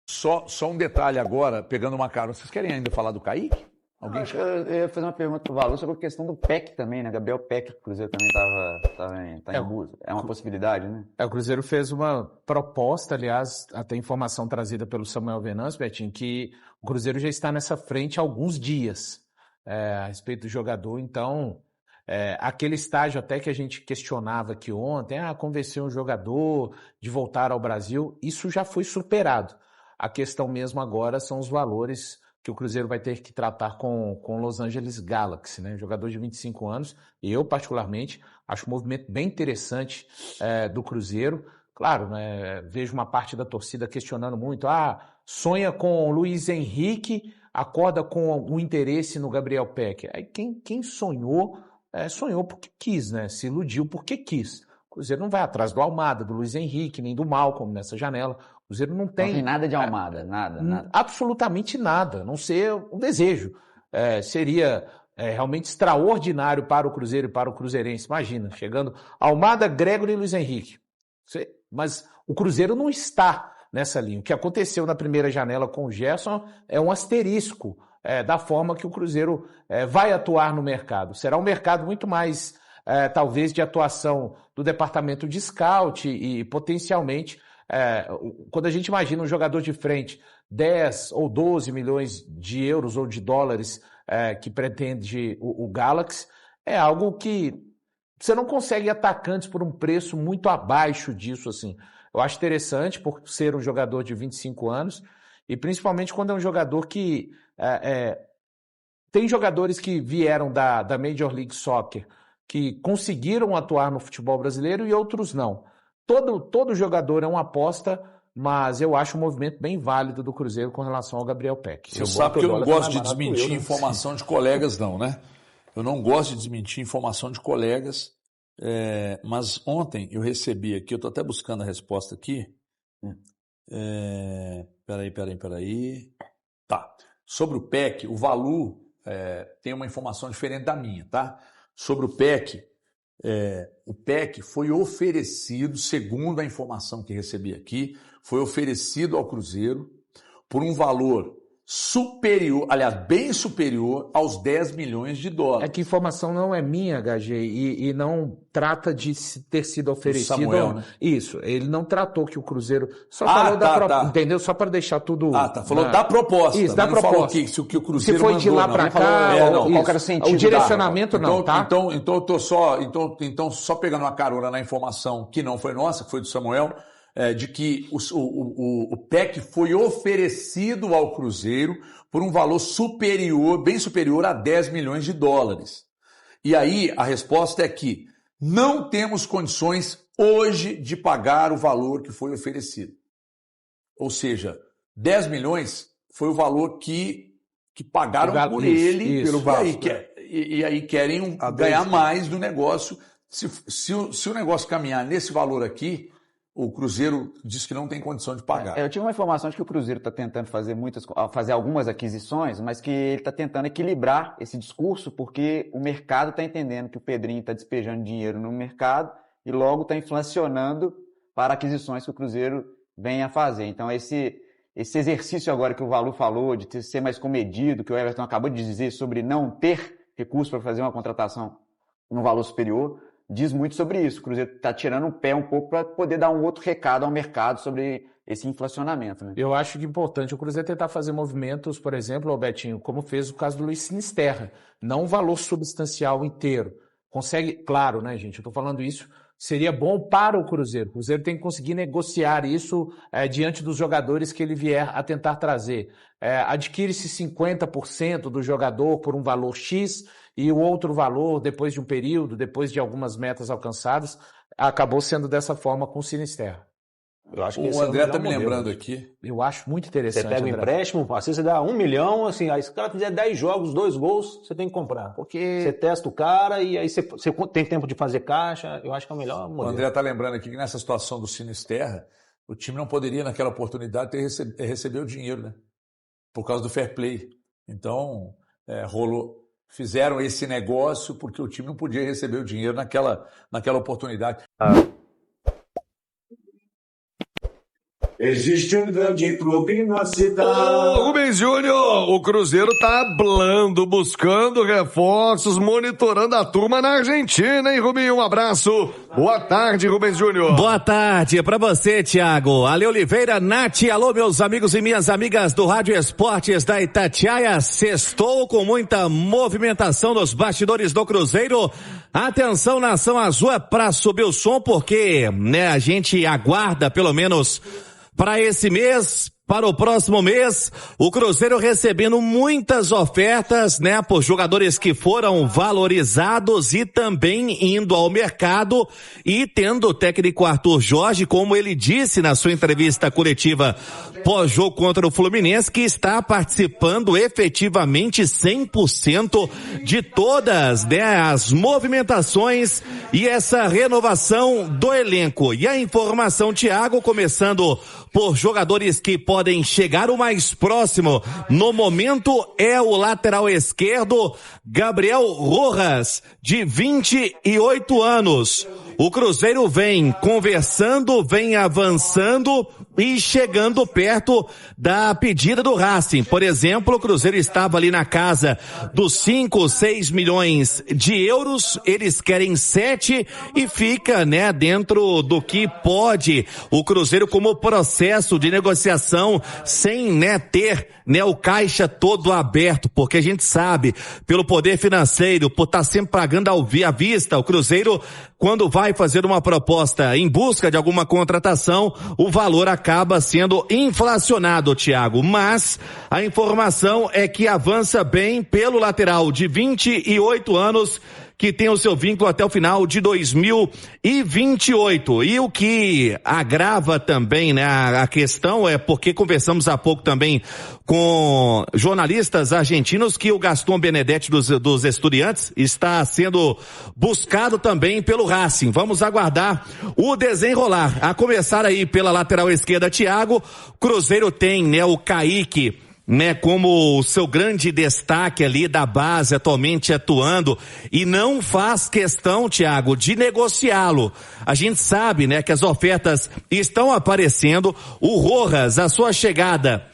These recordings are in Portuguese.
Só um detalhe agora, pegando uma carona. Vocês querem ainda falar do Kaique? Alguém? Eu ia fazer uma pergunta pro Valor sobre a questão do PEC também, né? Gabriel PEC, o Cruzeiro também tá em busca. É uma possibilidade, né? O Cruzeiro fez uma proposta, aliás, até informação trazida pelo Samuel Venâncio, Betinho, que o Cruzeiro já está nessa frente há alguns dias a respeito do jogador. Então, aquele estágio até que a gente questionava aqui ontem, convencer um jogador de voltar ao Brasil, isso já foi superado. A questão mesmo agora são os valores que o Cruzeiro vai ter que tratar com o Los Angeles Galaxy, né? Jogador de 25 anos. E eu, particularmente, acho um movimento bem interessante do Cruzeiro. Claro, né, vejo uma parte da torcida questionando muito. Sonha com o Luiz Henrique, acorda com o interesse no Gabriel Peck. Aí quem sonhou, sonhou porque quis, né? Se iludiu porque quis. O Cruzeiro não vai atrás do Almada, do Luiz Henrique, nem do Malcolm nessa janela. O Cruzeiro não tem nada de Almada, nada. Absolutamente nada, a não ser um desejo. Seria realmente extraordinário para o Cruzeiro e para o cruzeirense. Imagina, chegando Almada, Gregory e Luiz Henrique. Mas o Cruzeiro não está nessa linha. O que aconteceu na primeira janela com o Gerson é um asterisco da forma que o Cruzeiro vai atuar no mercado. Será um mercado muito mais, talvez, de atuação do departamento de scout e potencialmente quando a gente imagina um jogador de frente 10 ou 12 milhões de euros ou de dólares que pretende o Galaxy, é algo que você não consegue atacantes por um preço muito abaixo disso, assim. Eu acho interessante por ser um jogador de 25 anos e principalmente quando é um jogador que tem jogadores que vieram da Major League Soccer que conseguiram atuar no futebol brasileiro e outros não. Todo jogador é uma aposta, mas eu acho um movimento bem válido do Cruzeiro com relação ao Gabriel Peck. Você sabe que eu não gosto de desmentir informação de colegas, não, né? Eu não gosto de desmentir informação de colegas, mas ontem eu recebi aqui, eu estou até buscando a resposta aqui. Peraí. Tá. Sobre o Peck, o Valu tem uma informação diferente da minha, tá? Sobre o Peck, o PEC foi oferecido, segundo a informação que recebi aqui, foi oferecido ao Cruzeiro por um valor superior, aliás, bem superior aos 10 milhões de dólares. É que a informação não é minha, HG, e não trata de ter sido oferecido. Samuel, né? Isso, ele não tratou que o Cruzeiro só falou da proposta, entendeu? Só para deixar tudo... Falou da proposta. Isso, da proposta. Falou que o Cruzeiro se foi de lá para cá, qual era o sentido? O direcionamento não, tá? Então eu tô só pegando uma carona na informação que não foi nossa, que foi do Samuel, de que o PEC foi oferecido ao Cruzeiro por um valor superior, bem superior a 10 milhões de dólares. E aí a resposta é que não temos condições hoje de pagar o valor que foi oferecido. Ou seja, 10 milhões foi o valor que pagaram por ele, pelo Vasco. E aí querem ganhar mais do negócio. Se o negócio caminhar nesse valor aqui, o Cruzeiro diz que não tem condição de pagar. Eu tive uma informação de que o Cruzeiro está tentando fazer algumas aquisições, mas que ele está tentando equilibrar esse discurso porque o mercado está entendendo que o Pedrinho está despejando dinheiro no mercado e logo está inflacionando para aquisições que o Cruzeiro vem a fazer. Então esse exercício agora que o Valu falou de ser mais comedido, que o Everton acabou de dizer sobre não ter recurso para fazer uma contratação no valor superior, diz muito sobre isso. O Cruzeiro está tirando o pé um pouco para poder dar um outro recado ao mercado sobre esse inflacionamento. Né? Eu acho que é importante o Cruzeiro tentar fazer movimentos, por exemplo, Betinho, como fez o caso do Luiz Sinisterra, não um valor substancial inteiro. Consegue, claro, né, gente, eu estou falando isso, seria bom para o Cruzeiro. O Cruzeiro tem que conseguir negociar isso diante dos jogadores que ele vier a tentar trazer. Adquire-se 50% do jogador por um valor X e o outro valor, depois de um período, depois de algumas metas alcançadas, acabou sendo dessa forma com o Sinisterra. Eu acho que o André está me lembrando aqui. Eu acho muito interessante. Você pega um empréstimo, assim você dá 1 milhão, assim, aí se o cara fizer 10 jogos, 2 gols, você tem que comprar. Porque você testa o cara e aí você tem tempo de fazer caixa, eu acho que é o melhor modelo. O André está lembrando aqui que nessa situação do Sinisterra, o time não poderia, naquela oportunidade, receber o dinheiro, né? Por causa do fair play. Então, fizeram esse negócio porque o time não podia receber o dinheiro naquela oportunidade. Existe um grande clube na cidade. Ô, Rubens Júnior, o Cruzeiro tá hablando, buscando reforços, monitorando a turma na Argentina, hein, Rubinho? Um abraço. Boa tarde, Rubens Júnior. Boa tarde pra você, Thiago. Ale Oliveira, Nath, alô, meus amigos e minhas amigas do Rádio Esportes da Itatiaia. Sextou com muita movimentação nos bastidores do Cruzeiro. Atenção, Nação Azul, é pra subir o som, porque, né, a gente aguarda pelo menos para esse mês, para o próximo mês, o Cruzeiro recebendo muitas ofertas, né, por jogadores que foram valorizados e também indo ao mercado e tendo o técnico Arthur Jorge, como ele disse na sua entrevista coletiva pós-jogo contra o Fluminense, que está participando efetivamente 100% de todas, né, as movimentações e essa renovação do elenco. E a informação, Thiago, começando por jogadores que podem chegar, o mais próximo no momento é o lateral esquerdo Gabriel Rojas, de 28 anos. O Cruzeiro vem conversando, vem avançando e chegando perto da pedida do Racing. Por exemplo, o Cruzeiro estava ali na casa dos 5, 6 milhões de euros, eles querem 7 e fica, né, dentro do que pode o Cruzeiro como processo de negociação sem, né, ter, né, o caixa todo aberto, porque a gente sabe, pelo poder financeiro, por estar sempre pagando à vista, o Cruzeiro, quando vai fazer uma proposta em busca de alguma contratação, o valor acaba sendo inflacionado, Thiago. Mas a informação é que avança bem pelo lateral de 28 anos, que tem o seu vínculo até o final de 2028. E o que agrava também, né, a questão é porque conversamos há pouco também com jornalistas argentinos que o Gaston Benedetti dos Estudiantes está sendo buscado também pelo Racing. Vamos aguardar o desenrolar. A começar aí pela lateral esquerda, Thiago, Cruzeiro tem, né, o Kaique, né, como o seu grande destaque ali da base atualmente atuando, e não faz questão, Thiago, de negociá-lo. A gente sabe, né, que as ofertas estão aparecendo. O Rojas, a sua chegada,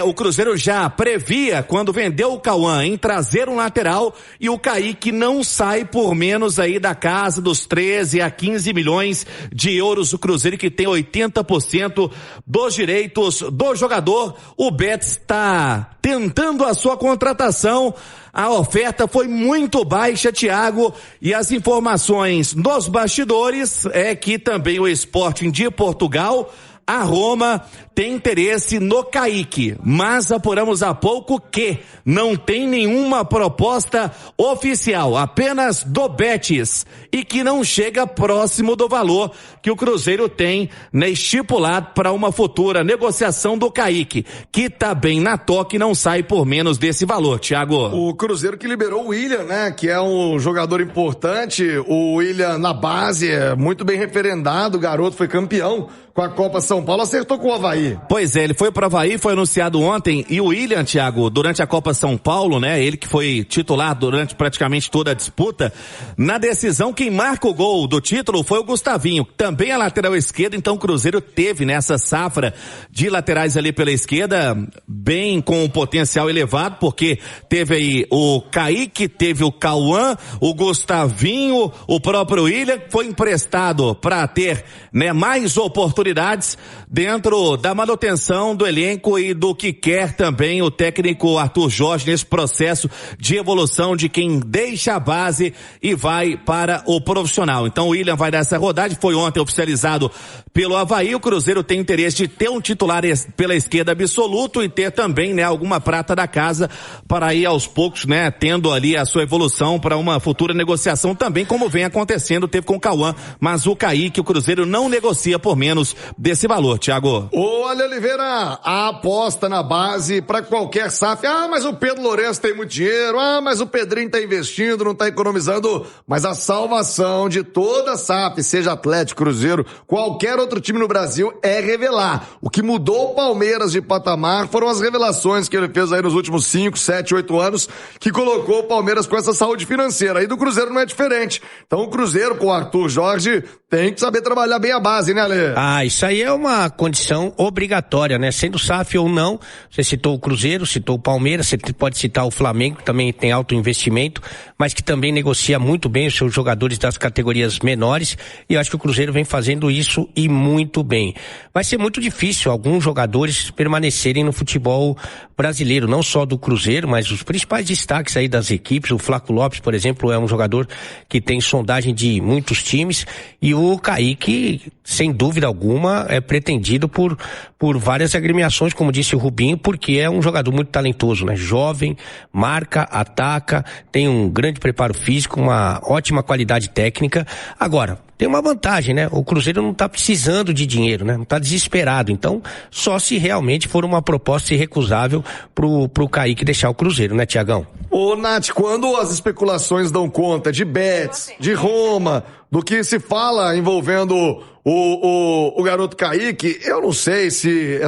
o Cruzeiro já previa, quando vendeu o Cauã, em trazer um lateral, e o Kaique não sai por menos aí da casa dos 13 a 15 milhões de euros. O Cruzeiro, que tem 80% dos direitos do jogador. O Betis está tentando a sua contratação. A oferta foi muito baixa, Thiago, e as informações nos bastidores é que também o Sporting de Portugal, a Roma, tem interesse no Kaique, mas apuramos há pouco que não tem nenhuma proposta oficial, apenas do Betis, e que não chega próximo do valor que o Cruzeiro tem, né, estipulado para uma futura negociação do Kaique, que tá bem na toca e não sai por menos desse valor, Thiago. O Cruzeiro que liberou o William, né, que é um jogador importante, o William na base, é muito bem referendado, o garoto foi campeão com a Copa São Paulo, acertou com o Avaí. Pois é, ele foi para o Avaí, foi anunciado ontem, e o William, Thiago, durante a Copa São Paulo, né, ele que foi titular durante praticamente toda a disputa, na decisão quem marca o gol do título foi o Gustavinho, também a lateral esquerda. Então o Cruzeiro teve nessa safra de laterais ali pela esquerda, bem com um potencial elevado, porque teve aí o Kaique, teve o Cauã, o Gustavinho, o próprio William, foi emprestado para ter, né, mais oportunidades dentro da manutenção do elenco e do que quer também o técnico Arthur Jorge nesse processo de evolução de quem deixa a base e vai para o profissional. Então o William vai dar essa rodagem, foi ontem oficializado pelo Avaí. O Cruzeiro tem interesse de ter um titular pela esquerda absoluto e ter também, né, alguma prata da casa para ir aos poucos, né, tendo ali a sua evolução para uma futura negociação também, como vem acontecendo, teve com o Cauã, mas o Kaique, o Cruzeiro não negocia por menos desse valor, Thiago. Olha, Oliveira, a aposta na base para qualquer SAF. Ah, mas o Pedro Lourenço tem muito dinheiro. Ah, mas o Pedrinho tá investindo, não tá economizando. Mas a salvação de toda a SAF, seja Atlético, Cruzeiro, qualquer outro time no Brasil, é revelar. O que mudou o Palmeiras de patamar foram as revelações que ele fez aí nos últimos 5, 7, 8 anos, que colocou o Palmeiras com essa saúde financeira. Aí do Cruzeiro não é diferente. Então o Cruzeiro, com o Arthur Jorge, tem que saber trabalhar bem a base, né, Ale? Ah, isso aí é uma condição obrigatória obrigatória, né? Sendo SAF ou não, você citou o Cruzeiro, citou o Palmeiras, você pode citar o Flamengo, que também tem alto investimento, mas que também negocia muito bem os seus jogadores das categorias menores, e eu acho que o Cruzeiro vem fazendo isso e muito bem. Vai ser muito difícil alguns jogadores permanecerem no futebol brasileiro, não só do Cruzeiro, mas os principais destaques aí das equipes. O Flaco Lopes, por exemplo, é um jogador que tem sondagem de muitos times, e o Kaique, sem dúvida alguma, é pretendido por várias agremiações, como disse o Rubinho, porque é um jogador muito talentoso, né? Jovem, marca, ataca, tem um grande preparo físico, uma ótima qualidade técnica. Agora, tem uma vantagem, né? O Cruzeiro não está precisando de dinheiro, né? Não está desesperado. Então, só se realmente for uma proposta irrecusável pro Kaique deixar o Cruzeiro, né, Tiagão? Ô, Nath, quando as especulações dão conta de Betis, de Roma, do que se fala envolvendo o garoto Kaique, eu não sei se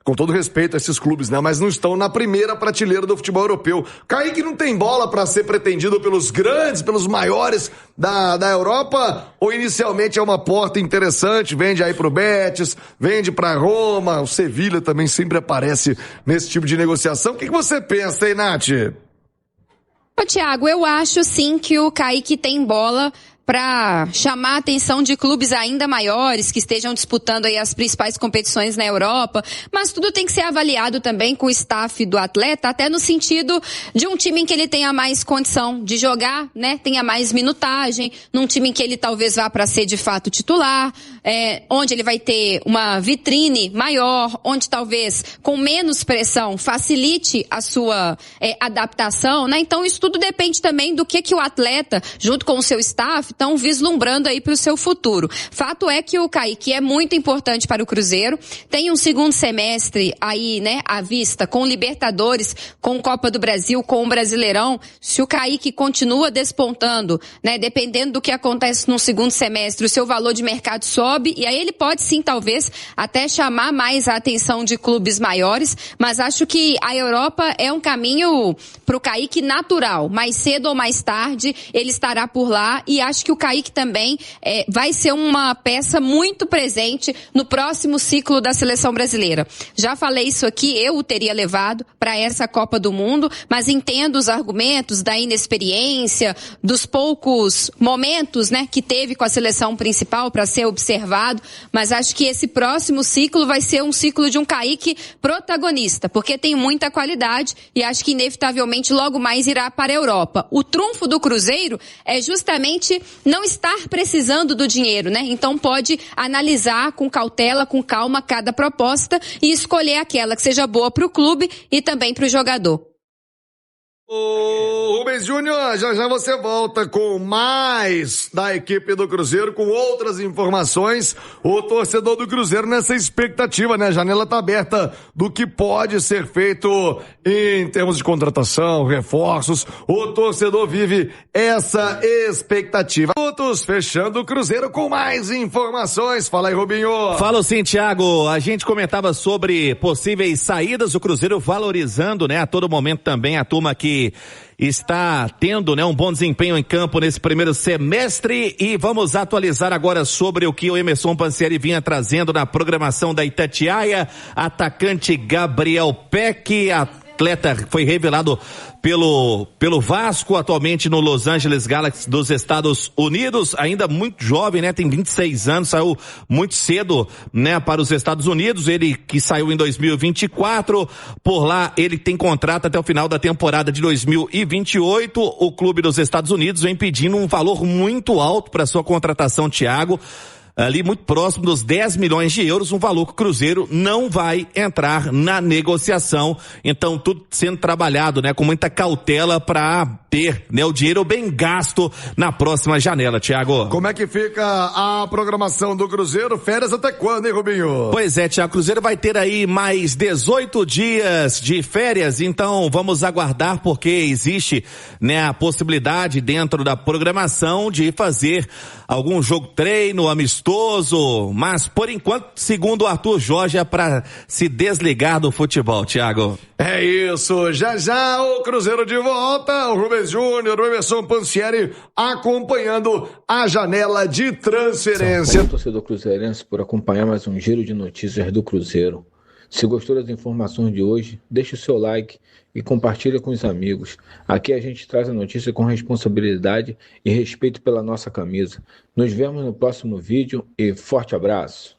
com todo respeito a esses clubes, né? Mas não estão na primeira prateleira do futebol europeu. Kaique não tem bola para ser pretendido pelos grandes, pelos maiores da Europa? Ou inicialmente é uma porta interessante, vende aí pro Betis, vende pra Roma, o Sevilha também sempre aparece nesse tipo de negociação. O que você pensa, hein, Nath? Ô, Thiago, eu acho sim que o Kaique tem bola para chamar a atenção de clubes ainda maiores que estejam disputando aí as principais competições na Europa, mas tudo tem que ser avaliado também com o staff do atleta, até no sentido de um time em que ele tenha mais condição de jogar, né, tenha mais minutagem, num time em que ele talvez vá para ser de fato titular, onde ele vai ter uma vitrine maior, onde talvez com menos pressão facilite a sua adaptação, né? Então isso tudo depende também do que o atleta, junto com o seu staff, estão vislumbrando aí para o seu futuro. Fato é que o Kaique é muito importante para o Cruzeiro, tem um segundo semestre aí, né, à vista, com Libertadores, com Copa do Brasil, com o Brasileirão. Se o Kaique continua despontando, né, dependendo do que acontece no segundo semestre, o seu valor de mercado sobe, e aí ele pode sim, talvez, até chamar mais a atenção de clubes maiores, mas acho que a Europa é um caminho para o Kaique natural. Mais cedo ou mais tarde, ele estará por lá, e acho que o Kaique também vai ser uma peça muito presente no próximo ciclo da seleção brasileira. Já falei isso aqui, eu o teria levado para essa Copa do Mundo, mas entendo os argumentos da inexperiência, dos poucos momentos, né, que teve com a seleção principal para ser observado, mas acho que esse próximo ciclo vai ser um ciclo de um Kaique protagonista, porque tem muita qualidade e acho que inevitavelmente logo mais irá para a Europa. O trunfo do Cruzeiro é justamente não estar precisando do dinheiro, né? Então pode analisar com cautela, com calma cada proposta e escolher aquela que seja boa para o clube e também para o jogador. Ô, Rubens Júnior, já você volta com mais da equipe do Cruzeiro, com outras informações. O torcedor do Cruzeiro nessa expectativa, né? A janela tá aberta do que pode ser feito em termos de contratação, reforços. O torcedor vive essa expectativa. Outros fechando o Cruzeiro com mais informações. Fala aí, Rubinho. Fala sim, Thiago. A gente comentava sobre possíveis saídas, o Cruzeiro valorizando, né, a todo momento também a turma que está tendo, né, um bom desempenho em campo nesse primeiro semestre, e vamos atualizar agora sobre o que o Emerson Pansieri vinha trazendo na programação da Itatiaia. Atacante Gabriel Peck, atleta foi revelado pelo Vasco, atualmente no Los Angeles Galaxy dos Estados Unidos, ainda muito jovem, né? Tem 26 anos, saiu muito cedo, né, para os Estados Unidos. Ele que saiu em 2024, por lá ele tem contrato até o final da temporada de 2028. O clube dos Estados Unidos vem pedindo um valor muito alto para sua contratação, Thiago, ali muito próximo dos 10 milhões de euros, um valor que o Cruzeiro não vai entrar na negociação. Então tudo sendo trabalhado, né, com muita cautela para ter, né, o dinheiro bem gasto na próxima janela, Thiago. Como é que fica a programação do Cruzeiro? Férias até quando, hein, Rubinho? Pois é, Thiago, o Cruzeiro vai ter aí mais 18 dias de férias, então vamos aguardar, porque existe, né, a possibilidade dentro da programação de fazer algum jogo treino, amistoso, custoso, mas por enquanto, segundo o Arthur Jorge, é para se desligar do futebol, Thiago. É isso, já já o Cruzeiro de volta, o Rubens Júnior, o Emerson Pansieri acompanhando a janela de transferência. São torcedor cruzeirense por acompanhar mais um giro de notícias do Cruzeiro. Se gostou das informações de hoje, deixe o seu like e compartilha com os amigos. Aqui a gente traz a notícia com responsabilidade e respeito pela nossa camisa. Nos vemos no próximo vídeo e forte abraço.